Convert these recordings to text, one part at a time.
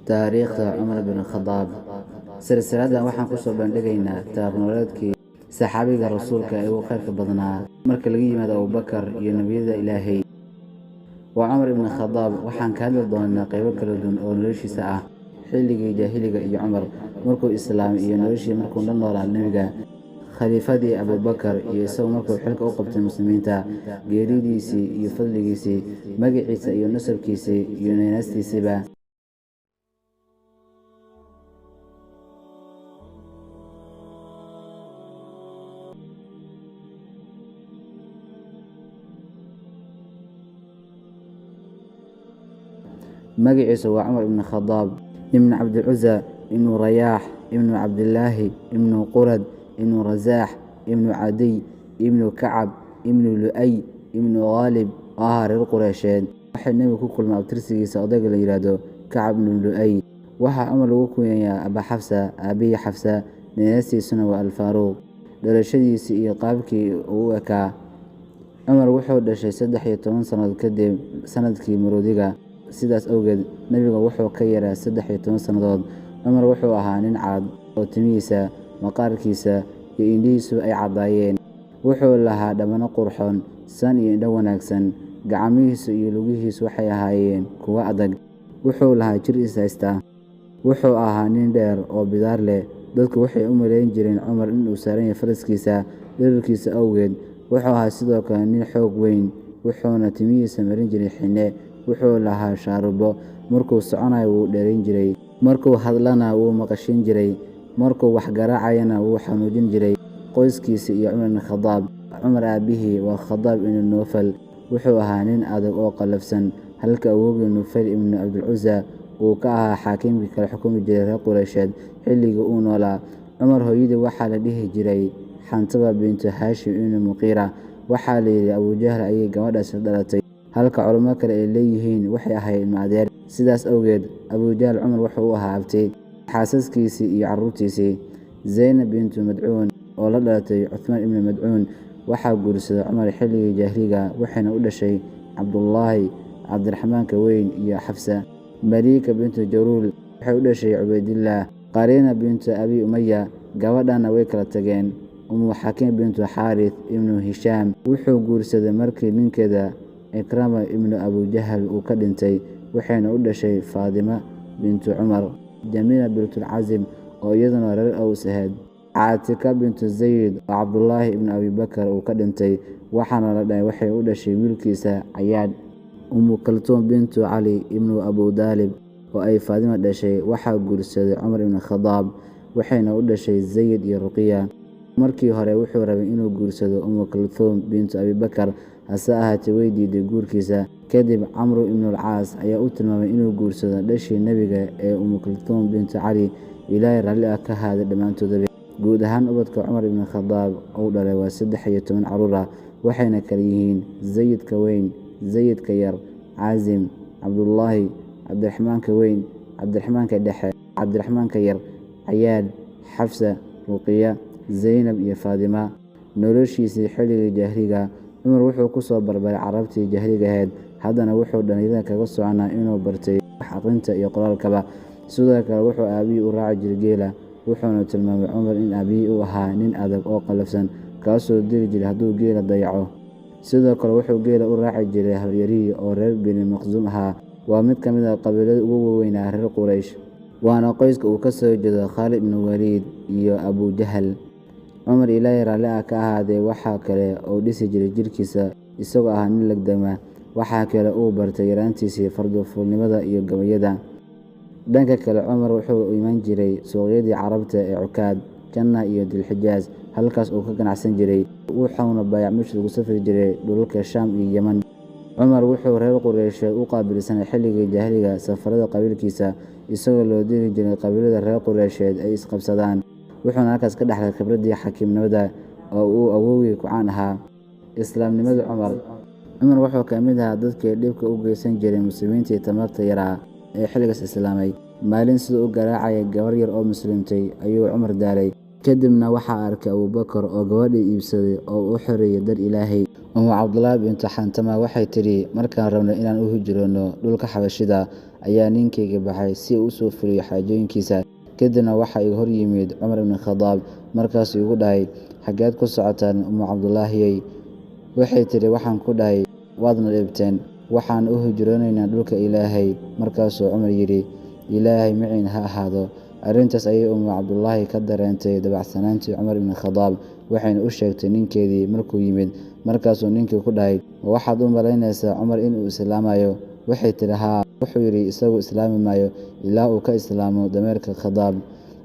taariikhda Cumar bin Khadaab. Silsiladan waxaan ku soo bandhigaynaa taariikh saxaabiga rasuulka ee ugu khayrka badnaa marka laga yimaado Abubakar iyo nebiyada Ilaahay. Waa Cumar ibn Khadaab. Waxaan ka hadli doonaa qaybo kala duwan oo noloshiisa ah, xilligii jaahiliga iyo Cumar markuu islaamay iyo noloshii markuu la noolaa nebiga, khaliifadii Abubakar iyo isagoo markuu xilka u qabtay muslimiinta, geeridiisii iyo fadligiisii, magaciisa iyo nasabkiisii iyo naanastiisiiba. magaciisa waa Cumar ibn Khadaab ibn Cabdilcuza ibn Rayaax ibn Cabdillaahi ibn Qurad ibn Rasaax ibn Cadiy ibn Kacab ibn Lu'ay ibn Gaalib oo ahaa reer Qureysheed. waxaa nebigu ku kulmay abtirsigiisa odayga la yidhaahdo Kacab ibn Lu'ay. waxaa Cumar lagu kunyayaa Aba Xafsa, aabihii Xafsa, naanastiisuna waa Alfaaruuq. dhalashadiisii iyo qaabkii uu u ekaa. Cumar wuxuu dhashay 13 sannadood kadib sanadkii maroodiga, sidaas awgeed nebiga wuxuu ka yaraa 13 sannadood. Cumar wuxuu ahaa nin cad oo timihiisa, maqaarkiisa iyo indhihiisu ay caddaayeen. wuxuu lahaa dhammaano qurxoon, san iyo indho wanaagsan. gacmihiisu iyo lugihiisu waxay ahaayeen kuwo adag. wuxuu lahaa jir is haysta. wuxuu ahaa nin dheer oo bidaar leh. dadku waxay u malayn jireen Cumar inuu saaran yahay faraskiisa dhererkiisa awgeed. wuxuu ahaa sidoo kale nin xoog weyn, wuxuuna timihiisa marin jiray xinne. wuxuu lahaa shaarubo. markuu soconayo wuu dheerayn jiray, markuu hadlana wuu maqashin jiray, markuu wax garaacayana wuu xanuujin jiray. qoyskiisa iyo Cumar ibn Khadaab. Cumar aabihii waa Khadaab ibn Nufayl. wuxuu ahaa nin adag oo qallafsan, halka awowgii Nufayl ibn Cabdilcuza uu ka ahaa xaakimkii kala xukumi jiray reer Qureysheed xilligii uu noolaa. Cumar hooyadii waxaa la dhihi jiray Xantaba bintu Haashim ibn Muqiira. waxaa la yidhi Abujahl ayay gabadhaas la dhalatay, halka culamo kale ay leeyihiin waxay ahayd ilmo adeer. sidaas awgeed Abujahl Cumar wuxuu u ahaa abti. xaasaskiisii iyo carruurtiisii. Zaynab bintu Madcuun oo la dhalatay Cuthmaan ibn Madcuun waxaa guursaday Cumar xilligii jaahiliga, waxayna u dhashay Cabdullaahi, Cabdiraxmaanka weyn iyo Xafsa. Maliika bintu Jaruul waxay u dhashay Cubaydillaah. Qariina bintu Abi Umaya. gabadhana way kala tageen. Umu Xakiim bintu Xaarith ibnu Hishaam wuxuu guursaday markii ninkeeda Ikrama ibnu Abujahl uu ka dhintay, waxayna u dhashay Faadima bintu Cumar. Jamiila bintul Casib oo iyaduna reer Aws ahayd. Caatika bintu Zayd oo Cabdullaahi ibn Abibakar uu ka dhintay, waxaana la dhahay waxay u dhashay wiilkiisa Cayaad. Umu Kaltuum bintu Cali ibnu Abu Daalib oo ay Faadima dhashay waxaa guursaday Cumar ibn Khadaab, waxayna u dhashay Zayd iyo Ruqiya. markii hore wuxuu rabay inuu guursado Umu Kaltuum bintu Abibakar, hase ahaatee way diiday guurkiisa. kadib Camru ibn al-Caas ayaa u tilmaamay inuu guursado dhashii nebiga ee Umu Kaltuum bintu Cali. Ilaahay raalli ah ka haada dhammaantoodaba. guud ahaan ubadka Cumar ibn Khadaab uu dhalay waa 13 carruur ah, waxayna kala yihiin Zaydka weyn, Zaydka yar, Caasim, Cabdullaahi, Cabdiraxmaanka weyn, Cabdiraxmaanka dhexe, Cabdiraxmaanka yar, Cayaad, Xafsa, Ruqiya, Zaynab iyo Faadima. noloshiisii xilligii jaahiliga. Cumar wuxuu ku soo barbaray carabtii jaahiliga ahayd, haddana wuxuu dhalinyarada kaga soconaa inuu bartay wax aqrinta iyo qoraalkaba. sidoo kale wuxuu aabihii u raaci jiray geela, wuxuuna tilmaamay Cumar in aabihii uu ahaa nin adag oo qallafsan, kaasoo dili jiray hadduu geela dayaco. sidoo kale wuxuu geela u raaci jiray habaryarihii oo reer Bani Maqsuum ahaa. waa mid ka mid ah qabiilada ugu waaweynaa reer Quraysh, waana qoyska uu ka soo jeedo Khaalid ibn Waliid iyo Abu Jahl. Cumar Ilaahay raalli ah ka ahaadee waxaa kale oo dhisi jiray jirkiisa, isagoo ahaa nin legdama. waxaa kale uu bartay yaraantiisii fardo-fuulnimada iyo gabayada. dhanka kale Cumar wuxuu u iman jiray suuqyadii carabta ee Cukaad, Janna iyo Dilxijaas, halkaas uu ka ganacsan jiray. wuxuuna baayac mushrik ugu safri jiray dhulalka Shaam iyo Yaman. Cumar wuxuu reer Qureysheed u qaabilsanaa xilligii jaahiliga safarada qabiilkiisa, isagoo loo diri jiray qabiilada reer Qureysheed ay isqabsadaan. wuxuuna halkaas ka dhaxlay khibradii xakiimnimada oo uu awowgii ku caan ahaa. islaamnimada Cumar wuxuu ka mid ahaa dadkii dhibka u geysan jiray muslimiintii tamarta yaraa ee xilligaas islaamay. maalin siduu u garaacayay gabar yar oo muslimtay ayuu Cumar daalay. kadibna waxaa arkay Abubakar oo gabadhii iibsaday oo u xoreeyay dar Ilaahay. Cabdulaahi bintu Xantama waxay tidhi, markaan rabno inaan u hijroono dhulka xabashida ayaa ninkayga baxay si uu u soo fuliyo xaajooyinkiisa. Kadibna waxaa iga hor yimid Cumar ibn Khadaab, markaasuu igu dhahay, xaggeed ku socotaan Cabdulaahiyey? Waxay tidhi, waxaan ku dhahay, waadna dhibteen, waxaan u hijroonaynaa dhulka Ilaahay. Markaasuu Cumar yidhi, Ilaahay maciin ha ahaado. Arrintaas ayay Cabdulaahi ka dareentay dabacsanaantii Cumar ibn Khadaab, waxayna u sheegtay ninkeedii markuu yimid. Markaasuu ninkii ku dhahay, ma waxaad u malaynaysaa Cumar inuu islaamayo? Waxay tidhi, haa. Wuxuu yidhi, isagu islaami maayo ilaa uu ka islaamo dameerka Khadaab.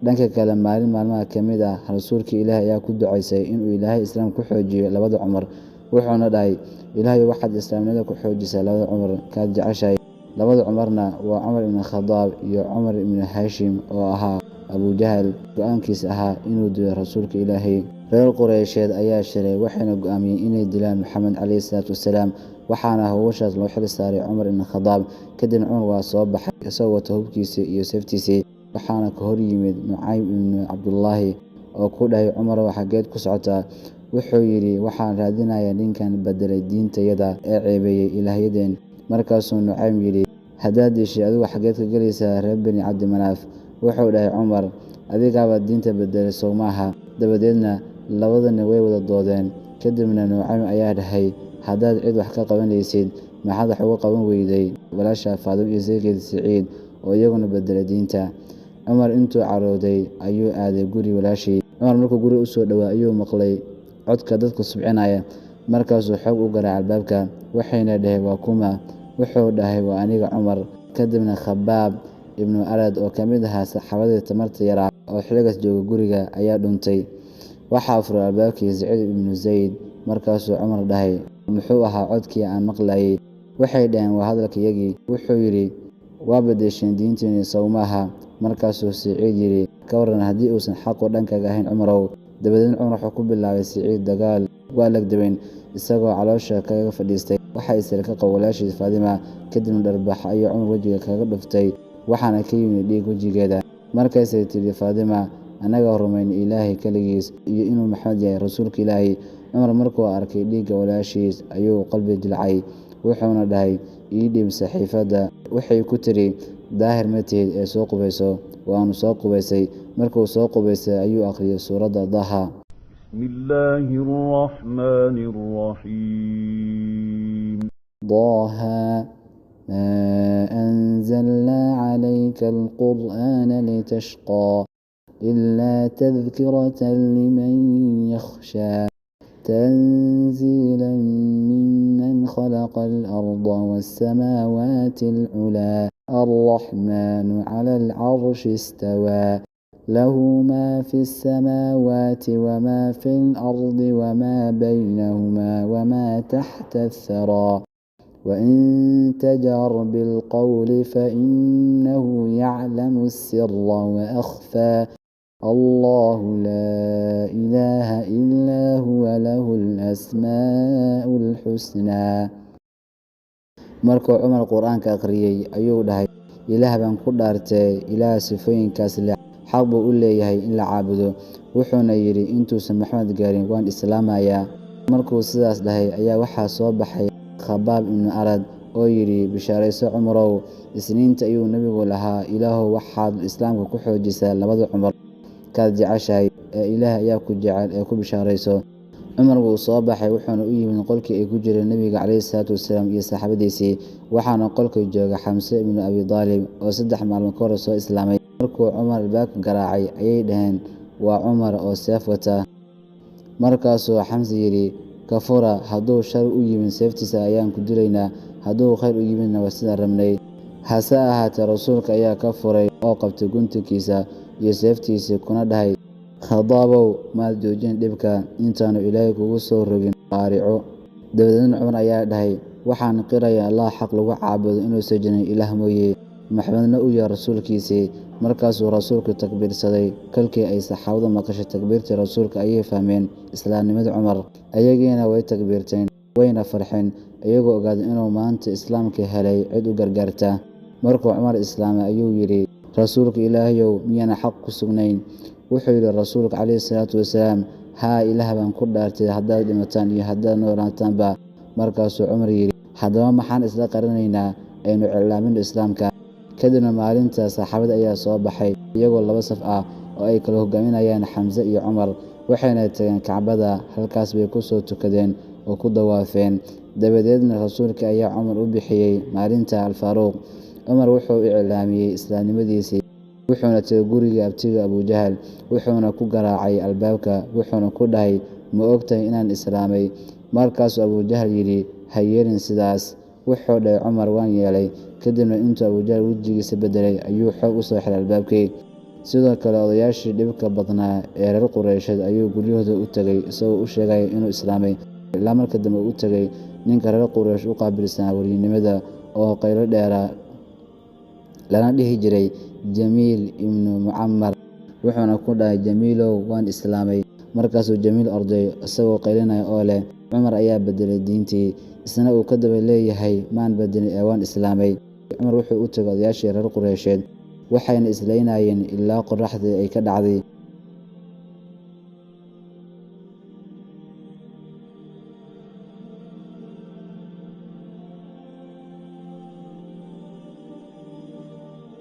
Dhanka kale, maalin maalmaha ka mid ah, rasuulka Ilaahay ayaa ku ducaysay inuu Ilaahay islaam ku xoojiyo labada Cumar. Wuxuuna dhahay, Ilaahayow waxaad islaamnimada ku xoojisaa labada Cumar kaad jeceshahay. Labada Cumarna waa Cumar ibn Khadaab iyo Cumar ibn Haashim oo ahaa Abu Jahal go'aankiisa ahaa inuu dilo rasuulka Ilaahay. Reer Quraysheed ayaa shiray, waxayna go'aamiyeen inay dilaan Maxamed calayhi salaatu wasalaam, waxaana hawshaas loo xil saaray Cumar ibn Khadaab. Kadibna Cumar waa soo baxay isagoo wata hubkiisii iyo seeftiisii, waxaana ka hor yimid Nucaym ibn Cabdulaahi oo ku dhahay, Cumarow, xaggeed ku socotaa? Wuxuu yidhi, waxaan raadinayaa ninkan bedelay diintayada ee ceebeeyey ilaahyadeen. Markaasuu Nucaym yidhi, haddaad dishay adigu xaggeed ka gelaysaa reer bani Cabdimanaaf? Wuxuu dhahay Cumar, adigaaba diinta bedelay sow maaha? Dabadeedna labadani way wada doodeen. Kadibna Nucaym ayaa dhahay, haddaad cid wax ka qabanaysid, maxaad wax uga qaban weyday walaasha Faadimo iyo saygeeda Siciid oo iyaguna bedelay diinta? Cumar intuu carooday ayuu aaday guri walaashii. Cumar markuu guriga u soo dhowaa ayuu maqlay codka dadka subcinaya. Markaasuu xoog u garaacay albaabka, waxayna dhaheen, waa kuma? Wuxuu dhahay, waa aniga Cumar. Kadibna Khabaab ibnu Arad oo ka mid ahaa saxaabadii tamarta yaraa oo xilligaas jooga guriga ayaa dhuntay. Waxaa furay albaabkii Saciid ibnu Zayd. Markaasuu Cumar dhahay, muxuu ahaa codkii aan maqlayay? Waxay dhaheen, waa hadalkayagii. Wuxuu yidhi, waa beddesheen diintiinni sow maaha? Markaasuu Saciid yidhi, ka warran haddii uusan xaqu dhankaaga ahayn Cumarow. Dabadeedna Cumar wuxuu ku bilaabay Saciid dagaal waa legdabayn, isagoo caloosha kaga fadhiistay. Waxaa isla ka qabo walaashiis Faadima. Kadibna dharbaxa ayuu Cumar wejiga kaga dhuftay, waxaana ka yimid dhiig wejigeeda. Markaasay tidhi Faadima, annaga rumayn Ilaahay keligiis iyo inuu Maxamed yahay rasuulka Ilaahay. Cumar markuu arkay dhiigga walaashiis ayuu qalbi jilcay, wuxuuna dhahay, ii dhiib saxiifadda. Waxay ku tidhi, daahir ma tihid ee soo qubayso. Waanu soo qubaysay. Markuu soo qubaysay ayuu akhriyay suuradda Daha. Bismillaahi الرحمن الرحيم. ضاها ما أنزلنا عليك القرآن لتشقى إلا تذكرة لمن يخشى تنزيلا ممن خلق الأرض والسماوات العلى الرحمن على العرش استوى له ما في السماوات وما في الأرض وما بينهما وما تحت الثرى وإن تجهر بالقول فإنه يعلم السر وأخفى الله لا إله إلا هو له الأسماء الحسنى. markuu Cumar quraanka akhriyay ayuu dhahay, ilaah baan ku dhaartay, ilaah sifooyinkaas leh xaq buu u leeyahay in la caabudo. Wuxuuna yidhi, intuusan Maxamed gaarin waan islaamayaa. Markuu sidaas dhahay ayaa waxaa soo baxay Khabaab ibnu Arad oo yidhi, bishaarayso Cumarow. Isniinta ayuu nebigu lahaa, ilaahow waxaad islaamka ku xoojisaa labada Cumar kaad jeceshahay, ee ilaah ayaa ku jecel ee ku bishaarayso. Cumar wuu soo baxay, wuxuuna u yimid qolkii ay ku jireen nebiga calayhi salaatu wasalaam iyo saxaabadiisii. Waxaana qolka jooga Xamse ibnu Abi Daalib oo 3 maalmood ka hor soo islaamay. Markuu Cumar albaabka garaacay ayay dhaheen, waa Cumar oo seef wata. Markaasuu Xamse yidhi, ka fura, hadduu shar u yimid seeftiisa ayaan ku dilaynaa, hadduu khayr u yimidna waa sidaan rabnay. Hase ahaatee rasuulka ayaa ka furay oo qabtay guntigiisa iyo seeftiisii, kuna dhahay, Khadaabow, maad joojin dhibka intaanu Ilaahay kugu soo rogin qaarico. Dabadeedna Cumar ayaa dhahay, waxaan qirayaa Allah xaq lagu caabudo inuusan jirin ilaah mooye, Maxamedna uu yahay rasuulkiisii. Markaasuu rasuulku takbiirsaday. Kolkii ay saxaabadu maqashay takbiirtii rasuulka ayay fahmeen islaamnimada Cumar. Ayagiina way takbiirteen, wayna farxeen, iyagoo ogaaday inuu maanta islaamka helay cid u gargaarta. Markuu Cumar islaamay ayuu yidhi, rasuulka Ilaahayow, miyaana xaq ku sugnayn? Wuxuu yidhi rasuulka calayhi salaatu wasalaam, haa ilaah baan ku dhaartay haddaad dhimataan iyo haddaad noolaataanba. Markaasuu Cumar yidhi, haddaba maxaan isla qarinaynaa, aynu iclaamino islaamka. Kadibna maalintaas saxaabada ayaa soo baxay iyagoo 2 saf ah oo ay kala hogaaminayaan Xamse iyo Cumar, waxayna tageen Kacbada. Halkaas bay ku soo tukadeen oo ku dawaafeen. Dabadeedna rasuulka ayaa Cumar u bixiyey maalinta Alfaaruuq. Cumar wuxuu iclaamiyey islaamnimadiisii, wuxuuna tegay guriga abtiga Abujahal, wuxuuna ku garaacay albaabka, wuxuuna ku dhahay, ma ogtahay inaan islaamay? Markaasuu Abujahal yidhi, ha yeelin sidaas. Wuxuu dhahay Cumar, waan yeelay. Kadibna intuu Abujahal wejigiisa beddelay ayuu xoog u soo xiray albaabkii. Sidoo kale odayaashii dhibka badnaa ee reer Quraysheed ayuu guryahooda u tegay isagoo u sheegaya inuu islaamay, ilaa markii dambe uu u tegay ninka reer Quraysh u qaabilsanaa weliynimada oo qaylo dheera lana dhihi jiray Jamiil ibnu Mucammar, wuxuuna ku dhahay, Jamiilow, waan islaamay. Markaasuu Jamiil orday isagoo qaylinaya oo leh, Cumar ayaa beddelay diintii. Isna uu ka daba leeyahay, maan beddelin ee waan islaamay. Cumar wuxuu u tegay odayaashii reer Quraysheed, waxayna islaynayeen ilaa qorraxdii ay ka dhacday.